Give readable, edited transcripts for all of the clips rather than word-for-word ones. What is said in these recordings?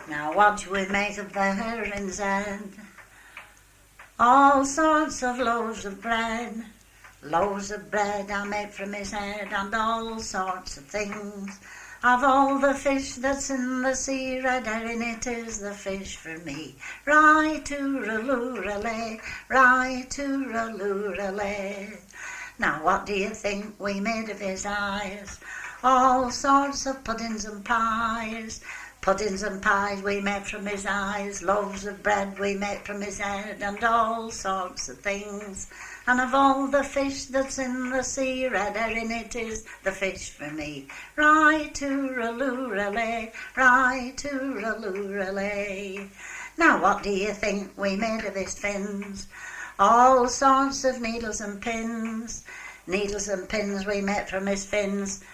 Now what do we make of the herring's head? All sorts of loaves of bread. Loaves of bread I make from his head, and all sorts of things. Of all the fish that's in the sea, red herring it is the fish for me. Ri-too-ra-loo-ra-lay, ri-too-ra-loo-ra-lay. Now what do you think we made of his eyes? All sorts of puddings and pies. Puddings and pies we make from his eyes, loaves of bread we make from his head, and all sorts of things. And of all the fish that's in the sea, red herring it is the fish for me. Ri-too-ra-loo-ra-lay, ri-too-ra-loo-ra-lay. Now what do you think we made of his fins? All sorts of needles and pins. Needles and pins we make from his fins.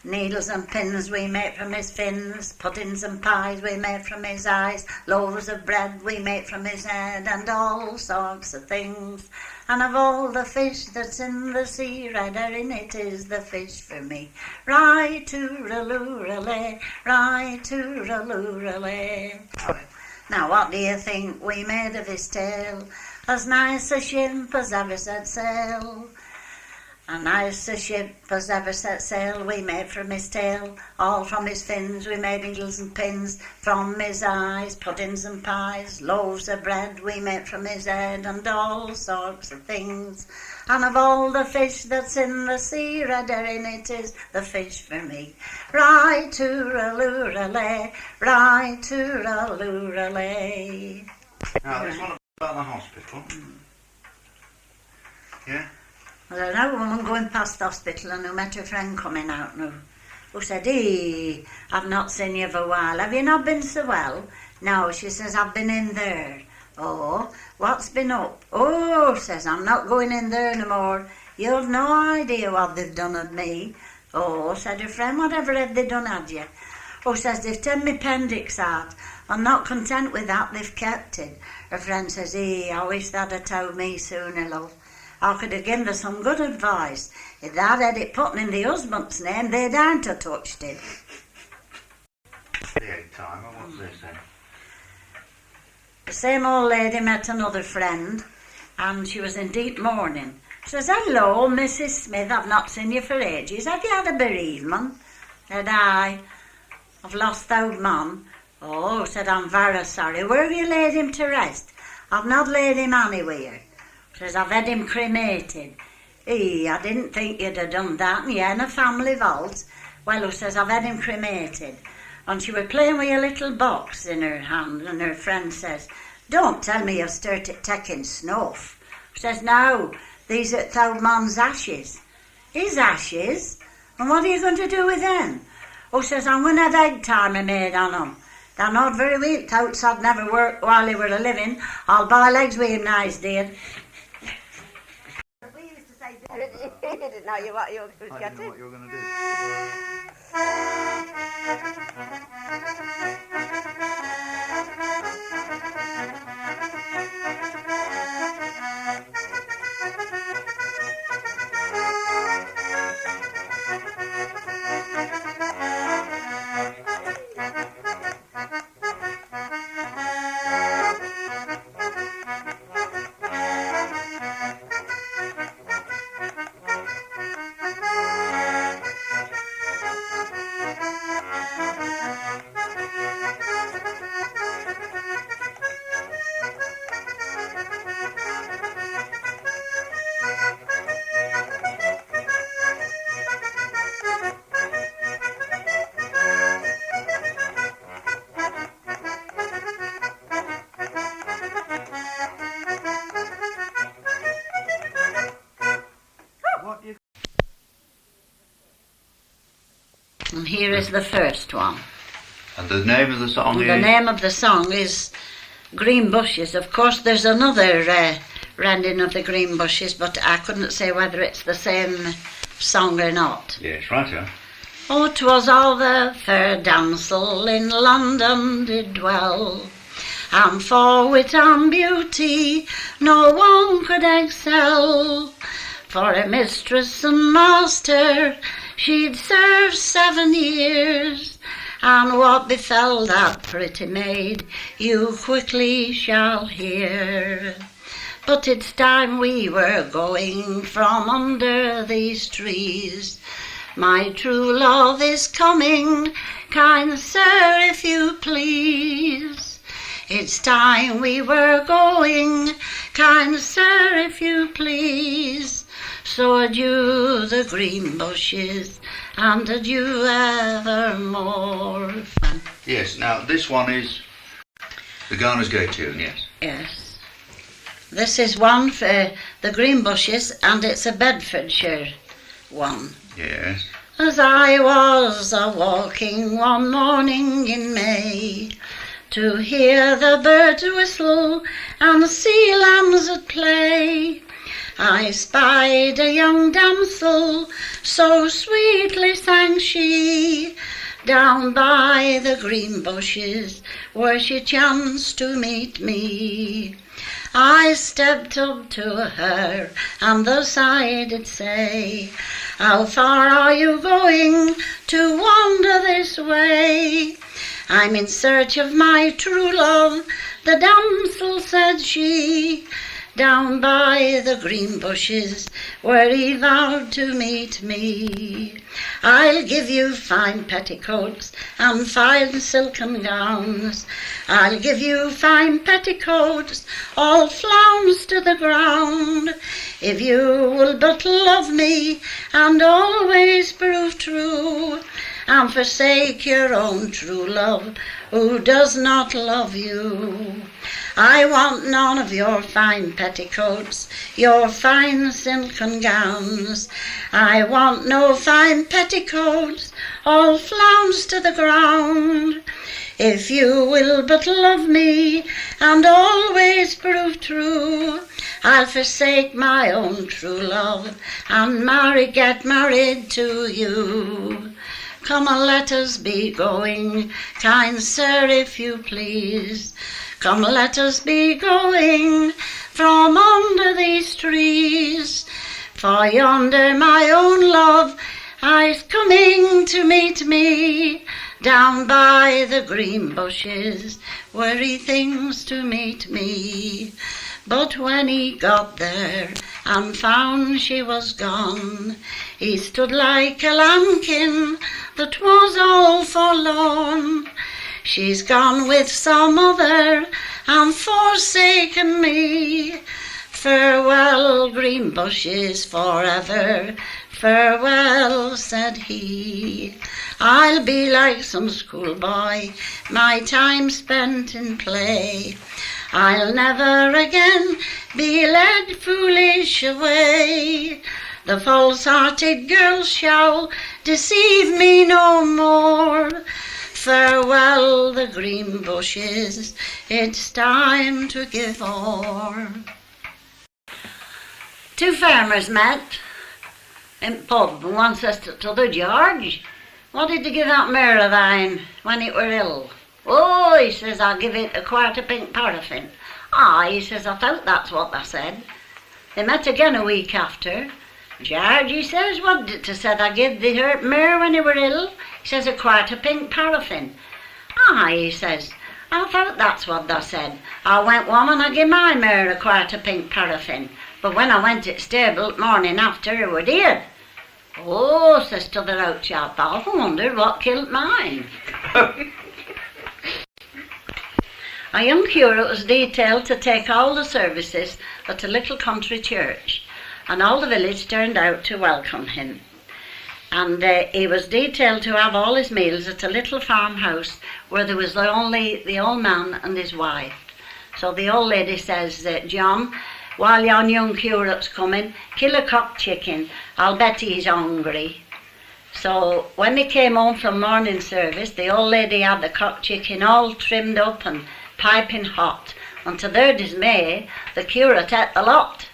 Needles and pins we make from his fins, puddings and pies we make from his eyes, loaves of bread we make from his head, and all sorts of things. And of all the fish that's in the sea, red herring it is the fish for me. Ri-too-ra-loo-ra-lay, ri-too-ra-loo-ra-lay. Now what do you think we made of his tail? As nice a ship as ever set sail. A nice a ship as ever set sail we made from his tail, all from his fins we made needles and pins, from his eyes puddings and pies, loaves of bread we made from his head, and all sorts of things. And of all the fish that's in the sea, red herring it is the fish for me. Ri-too-ra-loo-ra-lay, ri-too-ra-loo-ra-lay. Now this one about the hospital. Yeah? I don't know, a woman going past the hospital and who met her friend coming out now, who said, "Hey, I've not seen you for a while. Have you not been so well?" "No," she says, "I've been in there." "Oh, what's been up?" "Oh," says, "I'm not going in there no more. You've no idea what they've done at me." "Oh," said her friend, "whatever have they done at you?" "Oh," says, "they've taken my appendix out. I'm not content with that, they've kept it." Her friend says, "Hey, I wish they'd have told me sooner, love. I could have given her some good advice. If they'd had it put in the husband's name, they daren't have touched it." The egg timer, what's this then? The same old lady met another friend, and she was in deep mourning. She says, "Hello, Mrs. Smith, I've not seen you for ages. Have you had a bereavement?" Said, "Aye, I've lost the old man." "Oh," said, "I'm very sorry. Where have you laid him to rest?" "I've not laid him anywhere." Says, "I've had him cremated." "I didn't think you'd have done that, and you're in a family vault." "Well," who says, "I've had him cremated." And she was playing with a little box in her hand, and her friend says, "Don't tell me you've started taking snuff." She says, "No, these are the old man's ashes." "His ashes? And what are you going to do with them?" "Oh," says, "I'm going to have egg timer made on them. They're not very weak, totes I'd never worked while he were a living. I'll buy legs with him nice, dear." I didn't know what you were I didn't know what you were going to do. And here is the first one. And the name of the song is? The name of the song is Green Bushes. Of course, there's another rendering of the Green Bushes, but I couldn't say whether it's the same song or not. Yes, right, yeah. "Oh, 'twas all the fair damsel in London did dwell, and for wit and beauty no one could excel. For a mistress and master She'd served 7 years, and what befell that pretty maid you quickly shall hear. But it's time we were going from under these trees. My true love is coming, kind sir, if you please. It's time we were going, kind sir, if you please. So adieu the green bushes, and adieu evermore. Yes, now this one is the Garner's Gate tune, yes? Yes. This is one for the green bushes, and it's a Bedfordshire one. Yes. As I was a-walking one morning in May, to hear the birds whistle and the sea lambs at play, I spied a young damsel, so sweetly sang she, down by the green bushes where she chanced to meet me. I stepped up to her, and thus I did say, how far are you going to wander this way? I'm in search of my true love, the damsel, said she, down by the green bushes where he vowed to meet me. I'll give you fine petticoats and fine silken gowns. I'll give you fine petticoats, all flounced to the ground, if you will but love me and always prove true, and forsake your own true love who does not love you. I want none of your fine petticoats, your fine silken gowns. I want no fine petticoats, all flounced to the ground. If you will but love me and always prove true, I'll forsake my own true love and get married to you. Come and let us be going, kind sir, if you please. Come, let us be going from under these trees, for yonder my own love is coming to meet me, down by the green bushes where he thinks to meet me. But when he got there and found she was gone, he stood like a lambkin that was all forlorn. She's gone with some other and forsaken me. Farewell, green bushes, forever. Farewell, said he. I'll be like some schoolboy, my time spent in play. I'll never again be led foolish away. The false-hearted girl shall deceive me no more. Farewell, the green bushes, it's time to give o'er. 2 farmers met in pub, and one says to t'other, George, what did you give that mare of thine when it were ill? Oh, he says, I'll give it a quart of pink paraffin. Ah, he says, I thought that's what they said. They met again a week after. George, he says, what did you said I give the hurt mare when he were ill? He says, a quart of pink paraffin. Ah, he says, I thought that's what they said. I went home and I gave my mare a quart of pink paraffin. But when I went to stable the morning after, it were dead. Oh, says t'other out chap, I wondered what killed mine. A young curate was detailed to take all the services at a little country church, and all the village turned out to welcome him. And he was detailed to have all his meals at a little farmhouse where there was only the old man and his wife. So the old lady says, John, while yon young curate's coming, kill a cock chicken. I'll bet he's hungry. So when they came home from morning service, the old lady had the cock chicken all trimmed up and piping hot, and to their dismay, the curate ate the lot.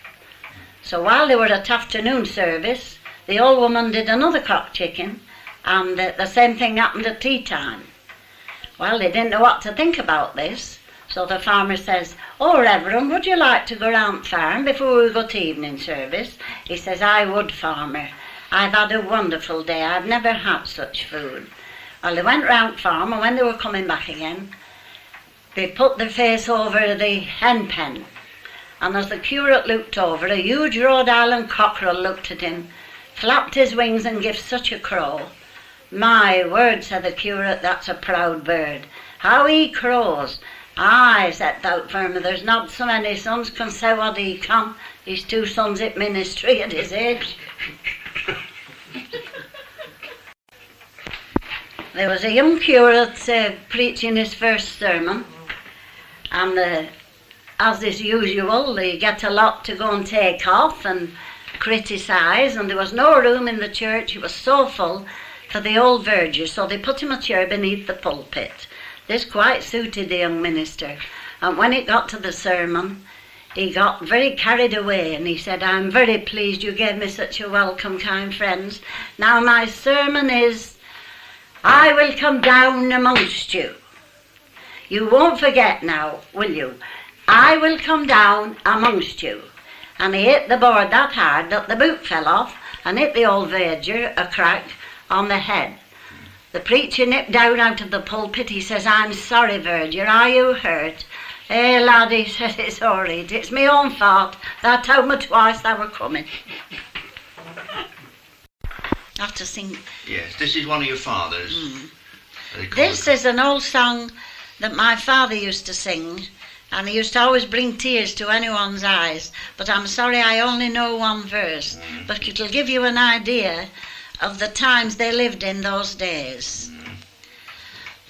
So while they were at afternoon service, the old woman did another cock chicken, and the same thing happened at tea time. Well, they didn't know what to think about this, so the farmer says, oh, Reverend, would you like to go round the farm before we go to evening service? He says, I would, farmer. I've had a wonderful day. I've never had such food. Well, they went round farm, and when they were coming back again, they put their face over the hen pen. And as the curate looked over, a huge Rhode Island cockerel looked at him, flapped his wings and gave such a crow. My word, said the curate, that's a proud bird. How he crows. Aye, said Towpaths, there's not so many sons can say what he can. He's 2 sons at ministry at his age. There was a young curate preaching his first sermon, and as is usual, they get a lot to go and take off and criticise, and there was no room in the church. It was so full for the old verger, so they put him a chair beneath the pulpit. This quite suited the young minister, and when it got to the sermon, he got very carried away, and he said, I'm very pleased you gave me such a welcome, kind friends. Now my sermon is, I will come down amongst you. You won't forget now, will you? I will come down amongst you. And he hit the board that hard that the boot fell off and hit the old verger a crack on the head. The preacher nipped down out of the pulpit. He says, I'm sorry, verger, are you hurt? Eh, lad, he says, it's all right. It's my own fault. That told me twice they were coming. Not to sing. Yes, this is one of your father's. This is an old song that my father used to sing, and he used to always bring tears to anyone's eyes. But I'm sorry, I only know one verse. But it'll give you an idea of the times they lived in those days.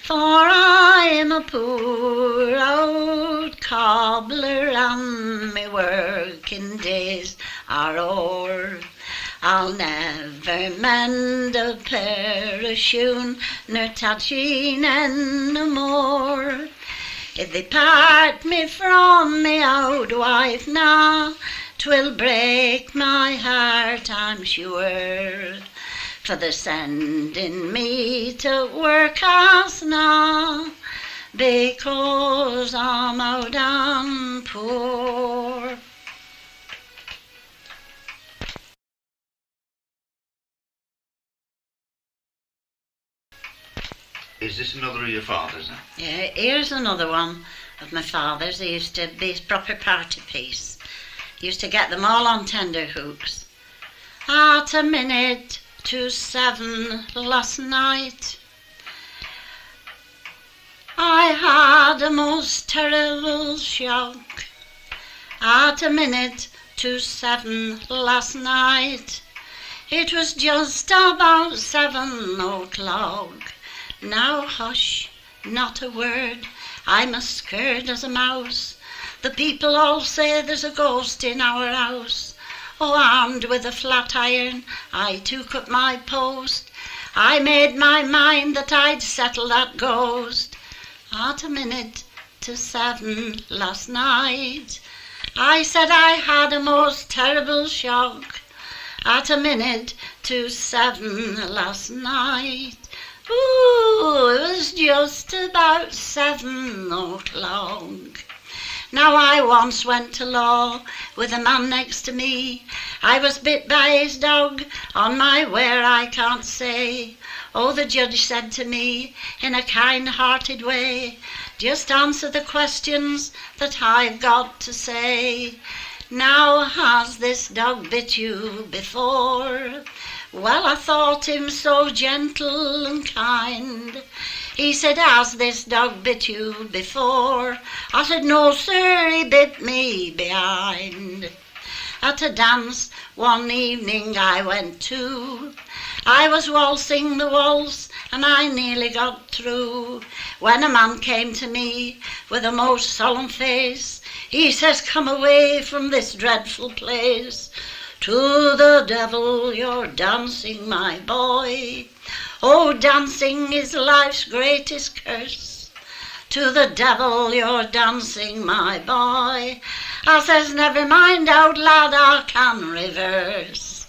For I am a poor old cobbler, and my working days are o'er. I'll never mend a pair of shoon, nor touching no more. If they part me from me old wife now, 'twill break my heart, I'm sure. For they're sending me to work as now, because I'm old and poor. Is this another of your father's? Yeah, here's another one of my father's. He used to be his proper party piece. He used to get them all on tender hooks. At a minute to 7 last night, I had a most terrible shock. At a minute to 7 last night, it was just about 7 o'clock. Now hush, not a word, I'm as scared as a mouse. The people all say there's a ghost in our house. Oh, armed with a flat iron, I took up my post. I made my mind that I'd settle that ghost. At a minute to 7 last night, I said I had a most terrible shock. At a minute to 7 last night, ooh, it was just about 7 o'clock. Now I once went to law with a man next to me. I was bit by his dog on my where I can't say. Oh, the judge said to me in a kind-hearted way, just answer the questions that I've got to say. Now, has this dog bit you before? Well, I thought him so gentle and kind. He said, has this dog bit you before? I said, no, sir, he bit me behind. At a dance one evening I went to, I was waltzing the waltz and I nearly got through, when a man came to me with a most solemn face. He says, come away from this dreadful place. To the devil you're dancing, my boy. Oh, dancing is life's greatest curse. To the devil you're dancing, my boy. I says, never mind, out lad, I can reverse.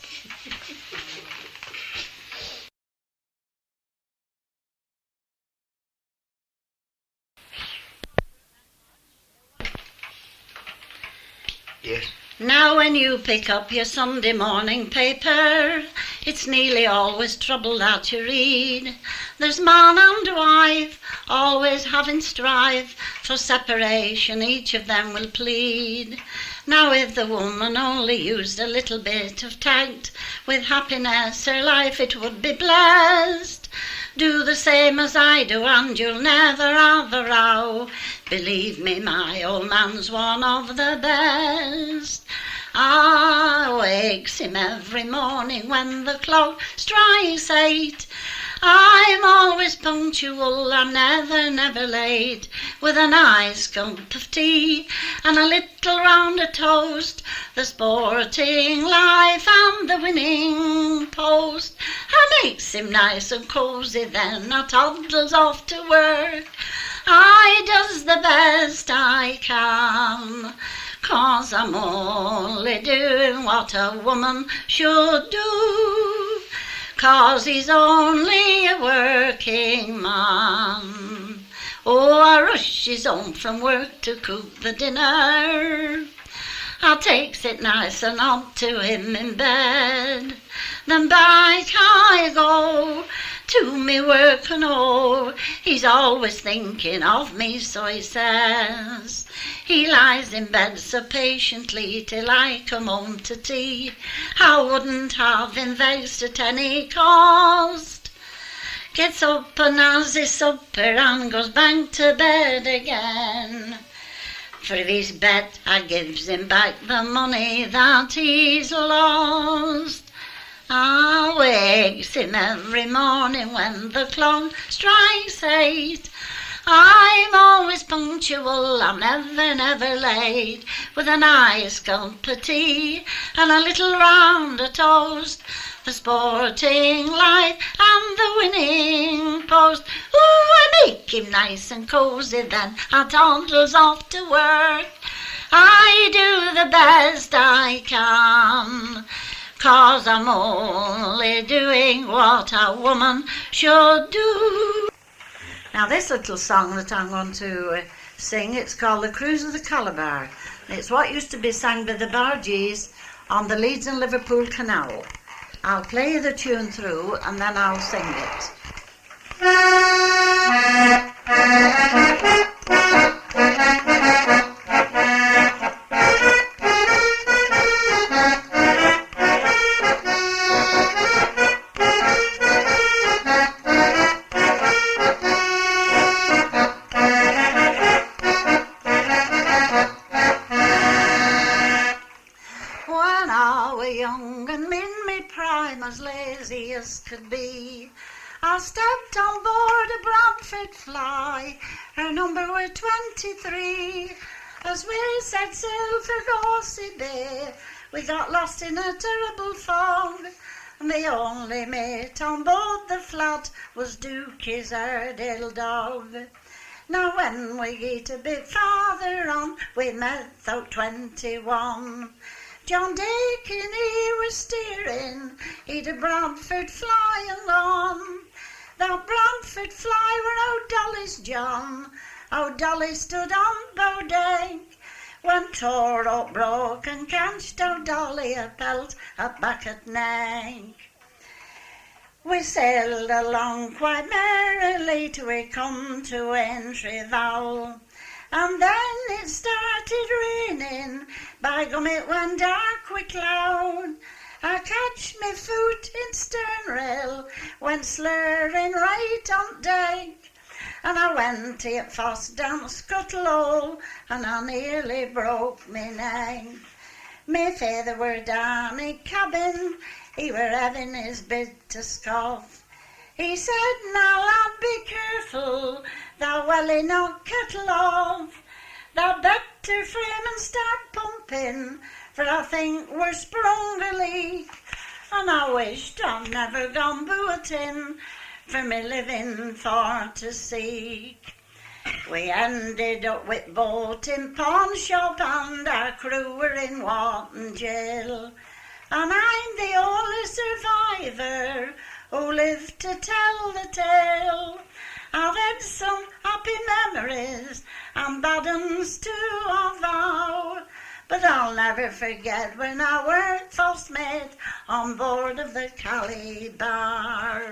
Yes. Now when you pick up your Sunday morning paper, it's nearly always trouble that you read. There's man and wife always having strife, for separation each of them will plead. Now if the woman only used a little bit of tact, with happiness her life it would be blessed. Do the same as I do and you'll never have a row. Believe me, my old man's one of the best. I wakes him every morning when the clock strikes 8. I'm always punctual, I'm never late, with a nice cup of tea and a little round of toast, the sporting life and the winning post. I makes him nice and cosy, then I toddles off to work. I does the best I can, 'cause I'm only doing what a woman should do, 'cause he's only a working man. Oh, I rushes home from work to cook the dinner. I takes it nice and up to him in bed. Then back I go to me work and oh, he's always thinking of me, so he says. He lies in bed so patiently till I come home to tea. I wouldn't have him vexed at any cost. Gets up and has his supper and goes back to bed again. For if he's bet, I gives him back the money that he's lost. I wakes him every morning when the clock strikes 8. I'm always punctual, I'm never late, with a nice cup of tea and a little round of toast, the sporting life and the winning post. Ooh, I make him nice and cosy, then I toddles off to work. I do the best I can, 'cause I'm only doing what a woman should do. Now this little song that I'm going to sing, it's called The Cruise of the Calibar. It's what used to be sang by the bargees on the Leeds and Liverpool Canal. I'll play you the tune through and then I'll sing it. When I were young and in me prime, as lazy as could be, I stepped on board a Bradford fly, her number were 23. As we set sail for Gorsey Bay, we got lost in a terrible fog. The only mate on board the flat was Dooky's Airedale dog. Now when we get a bit farther on, we met out 21. John Dakin, he was steering, he'd a Bradford fly along. That Bradford fly were old Dolly's John, old Dolly stood on bow deck, when tore up broke and catched old Dolly a pelt up back at neck. We sailed along quite merrily till we come to Entryval, and then it started raining. By gum, it went dark with cloud. I catch me foot in stern rail, went slurring right on deck, and I went it fast down scuttle hole, and I nearly broke me neck. Me father were down in cabin, he were having his bit to scoff. He said, "Now lad, be careful, thou welly knock kettle off. Thou better frame and start pumping, for I think we're sprung a leak." And I wished I'd never gone booting, for me living for to seek. We ended up with boat in pawn shop, and our crew were in Wharton jail. And I'm the only survivor who lived to tell the tale. I've had some happy memories and bad ones too, I vow, But I'll never forget when I were first met on board of the Calibar.